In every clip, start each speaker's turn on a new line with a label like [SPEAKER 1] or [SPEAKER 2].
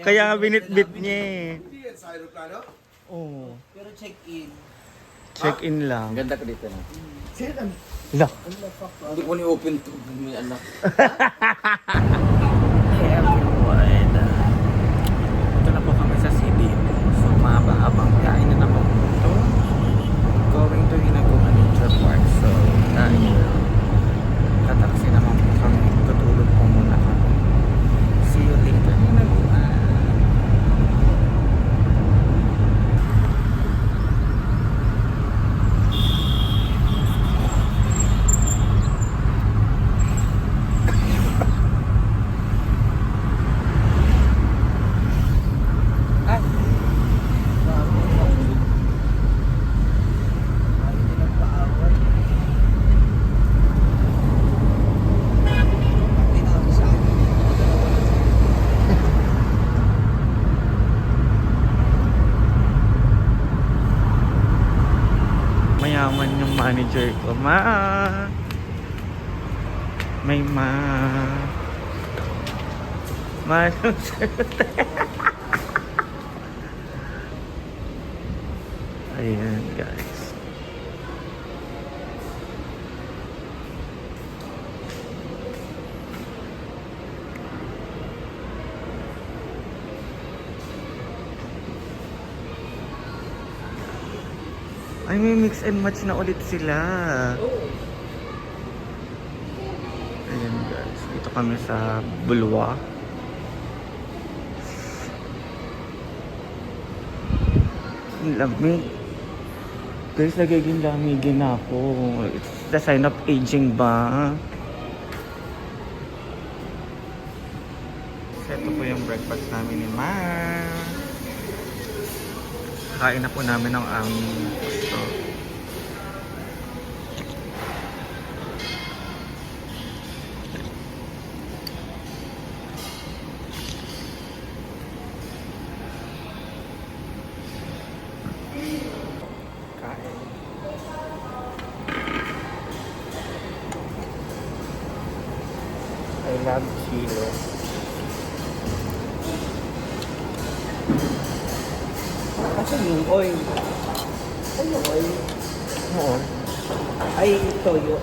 [SPEAKER 1] Kaya nga binitbit niya eh.
[SPEAKER 2] Hindi yan sa aeroplano?
[SPEAKER 1] Oo.
[SPEAKER 3] Pero check-in.
[SPEAKER 1] Check-in lang.
[SPEAKER 4] Ganda ka dito na.
[SPEAKER 1] La.
[SPEAKER 4] Hindi ko ni-open to. May anak.
[SPEAKER 1] Hey everyone. Ito na po kami sa city. So mahaba-habang kain na po ito. Going to Hinaguan Nature Park. So dahil kataksi naman po kami. Tutulog po muna kami. See you later Hinaguan. Mayaman yung manager ko. May ayan guys. Ay, may mix and match na ulit sila. Ayan guys, dito kami sa Bulwa. Ang lamig. Guys, nagiging lamigin na ako. It's the sign of aging ba? So, ito po yung breakfast namin ni Ma. Kain na po namin ng gusto. Kain. I love chile.
[SPEAKER 3] Kasi yung oil. Ay, yung oil.
[SPEAKER 1] Oo.
[SPEAKER 3] Ay, toyo.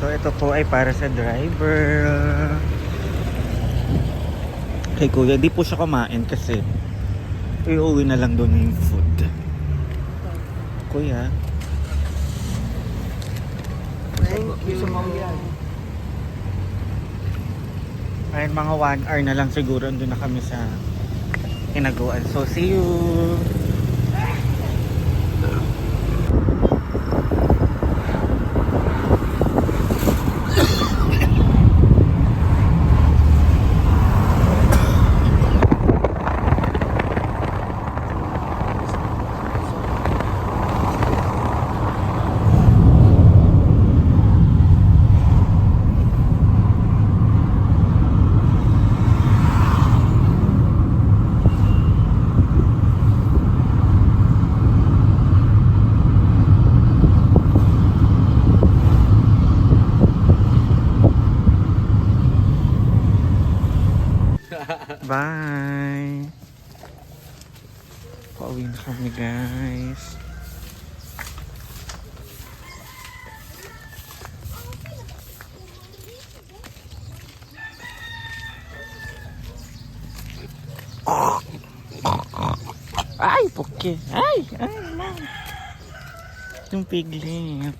[SPEAKER 1] So ito po ay para sa driver. Kay kuya, di po siya kumain kasi iuwi na lang doon yung food. Kuya.
[SPEAKER 3] Thank you.
[SPEAKER 1] Ayun, mga 1 hour na lang siguro doon na kami sa Hinaguan. So see you. Bye. Pauwi na kami guys. Ay, puke. Ay, na. Yung piglet.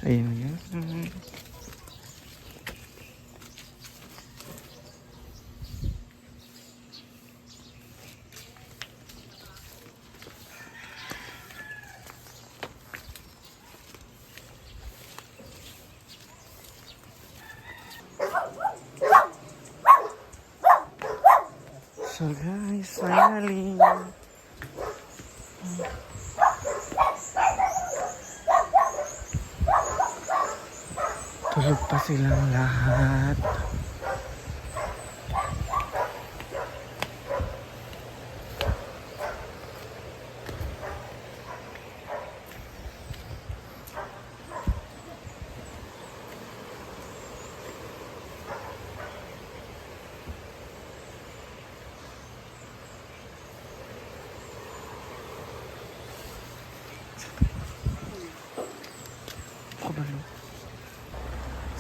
[SPEAKER 1] Ayun yun. So guys, finally. Tulog pa silang lahat.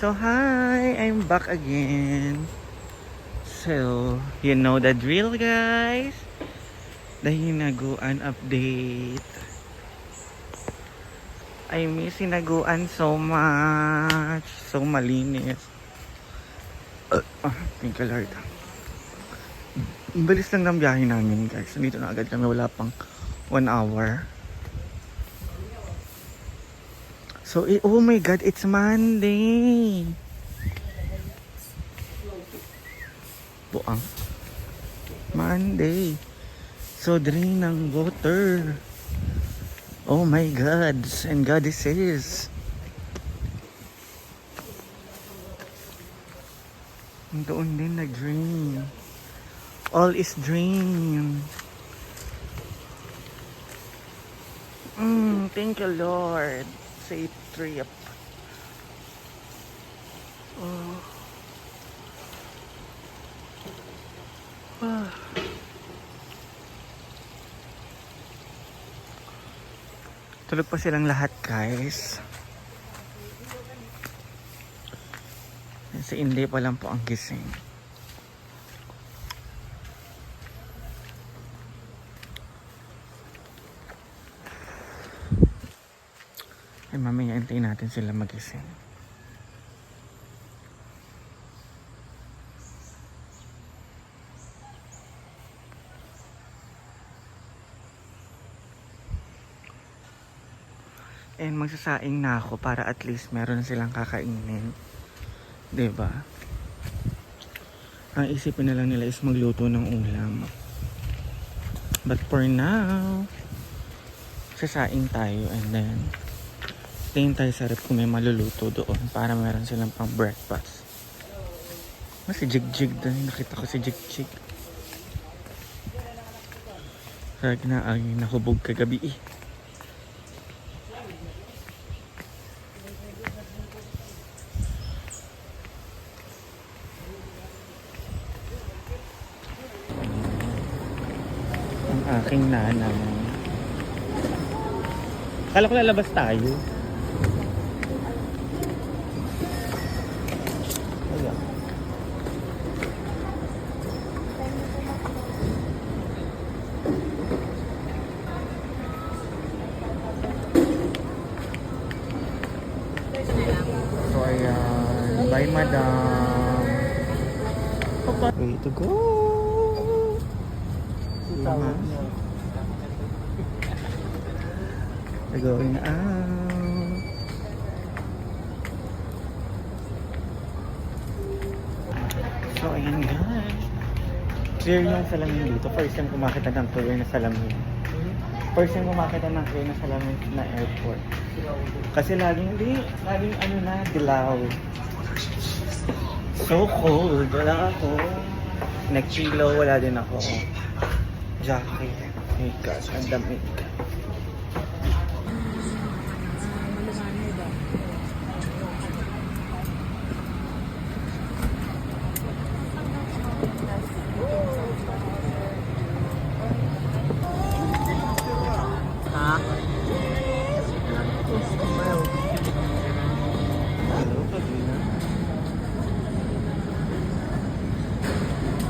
[SPEAKER 1] So hi, I'm back again. So, you know the drill guys. The hinaguan update. I miss hinaguan so much. So malinis. Thank you Lord. Ang bilis lang ng biyahe namin guys. Nandito na agad kami, wala pang 1 hour. So, oh my God, it's Monday. Buang. Monday. So, drain ng water. Oh my gods and goddesses. Doon din nag-drain. All is drain. Thank you Lord. Safe trip. Oh. Ah. Tulog pa silang lahat guys. Si Inday pa lang po ang gising. Ay mamaya hintayin natin sila magising. And magsasaing na ako para at least meron silang kakainin. 'Di ba? Ang isipin na lang nila is magluto ng ulam. But for now, sasaing tayo and then tingin tayo sa rep kung may maluluto doon para meron silang pang breakfast. Si Jig-Jig doon. Nakita ko si Jig-Jig. Lagi na ay nahubog kagabi eh. Ang aking nanay. Kala ko lalabas tayo. So ayan. Bye madam. Way to go. We're going out. So ayan guys. Clear yung salamin dito. First time kumakita ng clear na salamin. First time kumakita ng clear na salamin na airport. Kasi laging ano na, dilaw. So cold. Wala ako. Nag-chilo, wala din ako. Jacket. Oh my gosh, ang damit.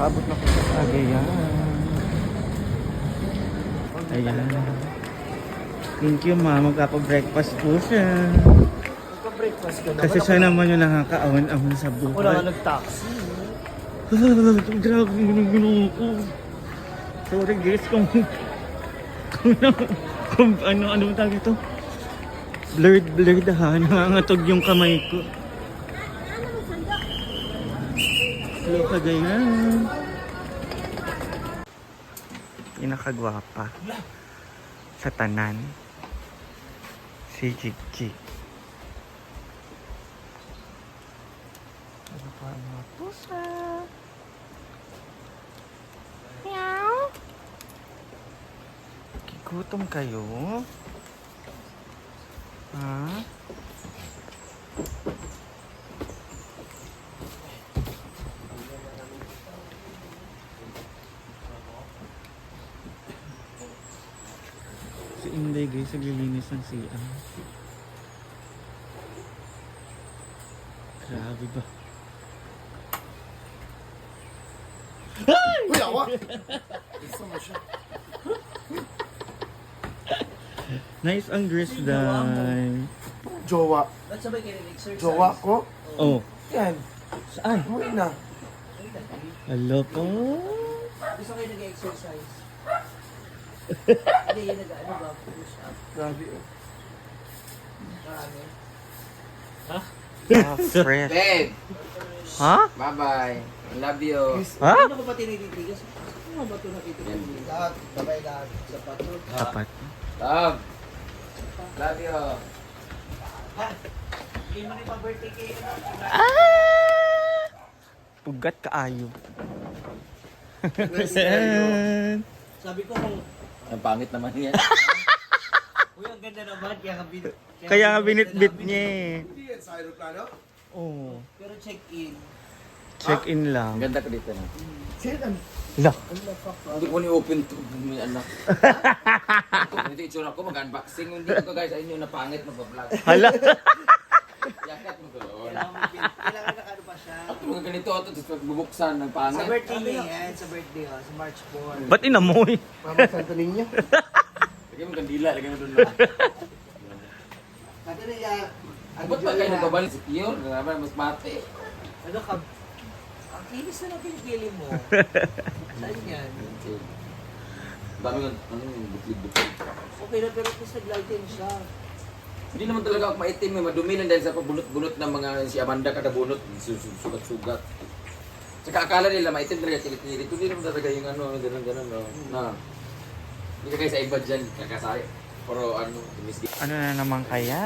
[SPEAKER 1] Paabot na ko sa Cagayan. Ayan. Thank you, ma. Magkapa-breakfast po siya.
[SPEAKER 3] Magka-breakfast ka na.
[SPEAKER 1] Kasi siya naman yung nakakaahon-ahon sa
[SPEAKER 3] Ako
[SPEAKER 1] buhay.
[SPEAKER 3] lang ang nag-taxi.
[SPEAKER 1] Grabe yung ginawa ko. Sorry guys kung ano tawag ito. Blurred ha. Nangangatog yung kamay ko. Hello Cagayan. Pinakagwapa sa tanan si Chichi. Ano pa ang mga pusa? Meow. Kigutom kayo? Ha? Si Inday guys, naglilinis ng CR. Grabe ba?
[SPEAKER 2] Uy, awa! Isa mo siya.
[SPEAKER 1] Nice ang dress dye.
[SPEAKER 2] Jowa.
[SPEAKER 3] Ba't sabay kayo nag-exercise?
[SPEAKER 2] Jowa ko.
[SPEAKER 1] Oh,
[SPEAKER 2] Yan.
[SPEAKER 1] saan?
[SPEAKER 2] Uy na.
[SPEAKER 1] Hello po.
[SPEAKER 3] Gusto kayo nag-exercise? Hindi, yun nag-ano ba? Push up.
[SPEAKER 2] Grabe. oh.
[SPEAKER 3] Marami.
[SPEAKER 1] Ah, fresh.
[SPEAKER 4] Babe,
[SPEAKER 1] Ha?
[SPEAKER 4] bye-bye. I love you.
[SPEAKER 1] Ha?
[SPEAKER 3] Ano ko pa tinititigas? Ano ba ito nakitigas? Lahat. Sabay lahat. Sa pato.
[SPEAKER 1] Tapat.
[SPEAKER 4] Love. Love you.
[SPEAKER 3] Hindi mo rin pa-birthday kayo.
[SPEAKER 1] Ah! Pugat kaayo.
[SPEAKER 3] Sabi ko kung,
[SPEAKER 4] Ang pangit naman yan.
[SPEAKER 3] uy, ang ganda naman.
[SPEAKER 1] Kaya nga binitbit niya eh.
[SPEAKER 2] Hindi yan sa aeroplano?
[SPEAKER 1] Oh,
[SPEAKER 3] Pero check-in.
[SPEAKER 1] check-in
[SPEAKER 4] Ang
[SPEAKER 1] lang.
[SPEAKER 4] ganda ko dito na.
[SPEAKER 2] Saan?
[SPEAKER 1] La.
[SPEAKER 4] Hindi ko ni-open to. May anak. Hindi itsura ko mag-unboxing. Hindi ko guys, ayun yung napangit mag-vlog.
[SPEAKER 1] Hala.
[SPEAKER 4] Yakat mo to.
[SPEAKER 3] Kailangan na ano pa siya.
[SPEAKER 4] Ako mga ganito ito, tapos magbubuksan ng
[SPEAKER 3] Sa
[SPEAKER 4] pangit.
[SPEAKER 3] birthday niya yan. Sa birthday, oh, sa March 4.
[SPEAKER 1] Ba't inamoy?
[SPEAKER 2] Mama Santo Niño.
[SPEAKER 4] Lagyan mo kandila, lagyan mo doon lang.
[SPEAKER 3] Sabi niya,
[SPEAKER 4] Ba't ba kayo nagbabalik si Pure? Naman mas mate.
[SPEAKER 3] ano ka? Ang kinis na lang pinipili mo. Saan yan?
[SPEAKER 4] Dami nga, ano yung bukid-bukid.
[SPEAKER 3] Okay na, pero tapos nag-lighten siya.
[SPEAKER 4] Hindi naman talaga ako maitim, may madumi lang dahil sa pabunot-bunot ng mga si Amanda kada bunot, sugat-sugat. Saka akala nila maitim talaga tilit-tilit. Hindi naman talaga yung ano, gano'n-gano'n, no. Na, hindi ka kayo sa iba dyan, kakasari. Pero ano, tumis.
[SPEAKER 1] Ano na naman kaya?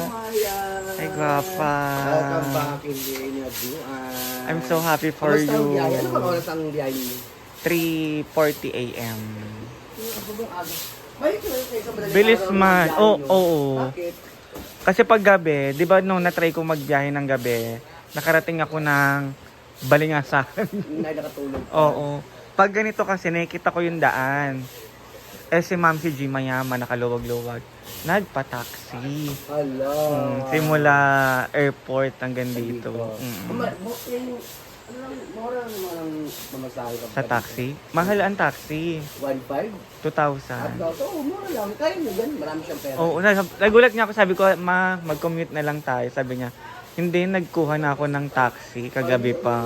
[SPEAKER 3] Maya.
[SPEAKER 1] Ay, gwapa.
[SPEAKER 3] Welcome back in the Inaguan.
[SPEAKER 1] I'm so happy for
[SPEAKER 3] Kamusta ang
[SPEAKER 1] you.
[SPEAKER 3] biyahe? Ano bang oras ang biyahe niyo?
[SPEAKER 1] 3:40 a.m.
[SPEAKER 3] Ako bang aga? Balik ko kayo sa madaling
[SPEAKER 1] Bilis
[SPEAKER 3] araw ng
[SPEAKER 1] man.
[SPEAKER 3] biyahe
[SPEAKER 1] Oo,
[SPEAKER 3] niyo.
[SPEAKER 1] oo.
[SPEAKER 3] Bakit?
[SPEAKER 1] Kasi pag gabi, di ba nung natry ko magbiyahe ng gabi, nakarating ako ng Balingasan.
[SPEAKER 3] Hindi nakatulog.
[SPEAKER 1] Oo. Pag ganito kasi, nakikita ko yung daan. Eh si Ma'am si G mayaman, nakaluwag-luwag. Nagpa-taxi.
[SPEAKER 3] Hala.
[SPEAKER 1] Simula airport hanggang dito.
[SPEAKER 3] Ano lang, mura naman ang mamasahe ka.
[SPEAKER 1] Sa taxi? Mahal ang taxi.
[SPEAKER 3] 1.5?
[SPEAKER 1] 2,000.
[SPEAKER 3] Oo, mura lang. Kaya nyo yan. Marami siyang pera.
[SPEAKER 1] Oo, nagulat niya ako. Sabi ko, ma, mag-commute na lang tayo. Sabi niya, hindi, nagkuha na ako ng taxi kagabi pa.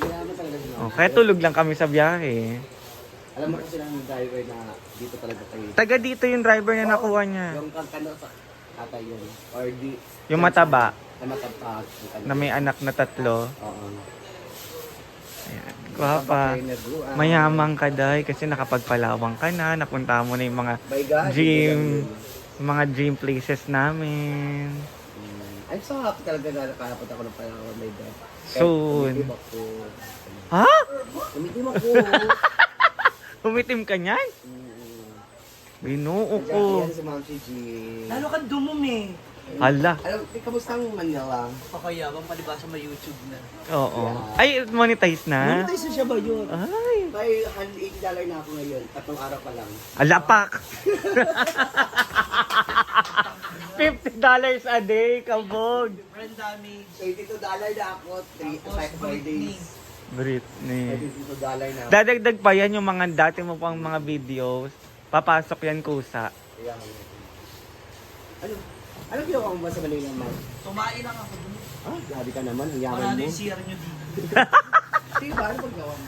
[SPEAKER 3] Yaman talaga nyo.
[SPEAKER 1] Oh, kaya tulog lang kami sa biyahe.
[SPEAKER 3] Alam mo kasi ng driver na dito talaga kayo.
[SPEAKER 1] Taga dito yung driver na nakuha niya.
[SPEAKER 3] Yung kano sa tatay yun. Or di...
[SPEAKER 1] Yung mataba,
[SPEAKER 3] Sa mataba.
[SPEAKER 1] na may anak na 3.
[SPEAKER 3] Oo.
[SPEAKER 1] Ayan. Guwapa. Mayamang ka dahi kasi nakapagpalawang ka na. Napunta mo na yung mga
[SPEAKER 3] By God.
[SPEAKER 1] gym, yung mga gym places namin.
[SPEAKER 3] I'm so happy talaga na nakakapot ako ng Palawan. My God.
[SPEAKER 1] Soon.
[SPEAKER 3] Umitim ako.
[SPEAKER 1] Ha?
[SPEAKER 3] Umitim ako.
[SPEAKER 1] Umitim ka niyan? Binuo ko.
[SPEAKER 3] Yan si Ma'am G.
[SPEAKER 5] Lalo kang dumum eh.
[SPEAKER 1] Hala.
[SPEAKER 3] Alam, kamusta ang Manila?
[SPEAKER 5] Pakayabang palibasa may YouTube na.
[SPEAKER 1] Oo. Ay, monetize na?
[SPEAKER 3] Monetize na siya ba yun?
[SPEAKER 1] Ay.
[SPEAKER 3] May $180 na ako ngayon. 3 araw pa lang.
[SPEAKER 1] Alapak! $50 a day, kabog.
[SPEAKER 5] Friend damage.
[SPEAKER 3] $82 na ako. 5 days.
[SPEAKER 1] Britney.
[SPEAKER 2] Dito dalay na.
[SPEAKER 1] Dadagdag pa yan yung mga dati mo pang mga videos. Papasok yan kusa.
[SPEAKER 2] Ano ginawa mo ba sa Manila, Ma'am?
[SPEAKER 5] Tumain lang ako dun.
[SPEAKER 2] Ah, grabe ka naman. Ang yaman
[SPEAKER 5] Wala na
[SPEAKER 2] mo.
[SPEAKER 5] yung CR nyo dito.
[SPEAKER 2] Sige ba? Ano ba gawa mo?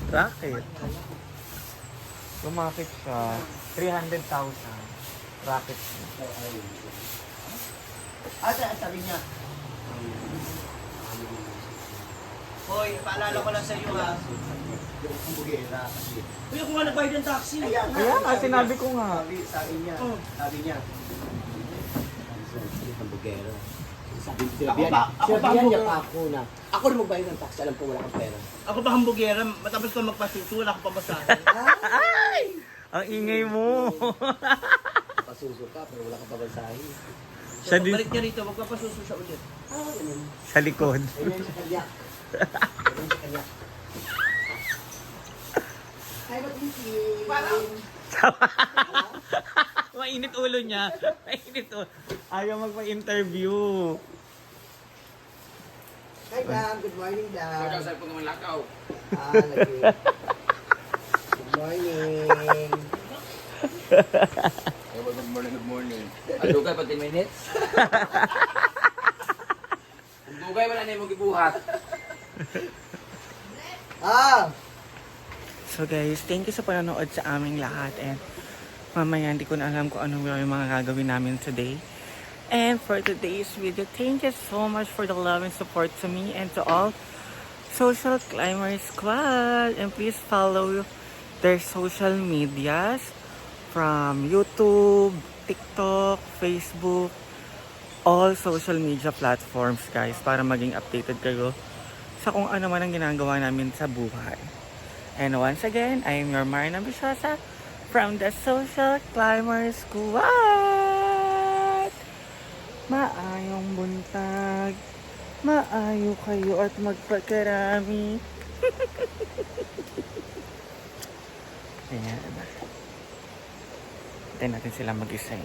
[SPEAKER 1] Racket. Lumakit siya. 300,000. Racket siya.
[SPEAKER 2] Sabi niya.
[SPEAKER 5] Hoy, paalala ko lang sa iyo ha.
[SPEAKER 2] Yung bugera.
[SPEAKER 5] Uy, ako nga nagbayad ng taxi.
[SPEAKER 2] Ayan
[SPEAKER 1] Kaya nga, sinabi ko nga.
[SPEAKER 2] Sabi niya. Sabi niya. Ang bugera. Sinabihan niya pa ako na ako na magbayad ng taxi, alam ko wala kang pera.
[SPEAKER 5] Ako pa hambugera, matapos ko magpasuso, wala akong pamasahe.
[SPEAKER 1] Ang ingay mo.
[SPEAKER 2] Pasuso ka pero wala kang pabansahin.
[SPEAKER 1] Siya din
[SPEAKER 5] Balik niya rito, magpapasuso siya ulit.
[SPEAKER 2] Ganun.
[SPEAKER 1] sa likod.
[SPEAKER 2] Ayun sa kanya. Ayun sa kanya. Ay, ba't hindi?
[SPEAKER 1] Mainit ulo niya. Mainit ulo. Ayaw magpa-interview.
[SPEAKER 2] Hi, Dam. Good morning,
[SPEAKER 4] Ikaw
[SPEAKER 2] Dam.
[SPEAKER 4] sa naman lakaw.
[SPEAKER 2] Lagi. Good morning. Good morning.
[SPEAKER 4] Dugay pa 10 minutes. Kung dugay wala na yung magibuhat.
[SPEAKER 1] So guys, thank you sa panonood sa aming lahat. And mamaya hindi ko na alam kung ano yung mga gagawin namin today. And for today's video, thank you so much for the love and support to me and to all Social Climber Squad. And please follow their social medias from YouTube, TikTok, Facebook, all social media platforms guys para maging updated kayo sa kung ano man ang ginagawa namin sa buhay. And once again, I am your Marina Bishosa from the Social Climber Squad. Maayong buntag, maayo kayo at magpagkarami. Ayan. Hintayin natin sila mag-ising.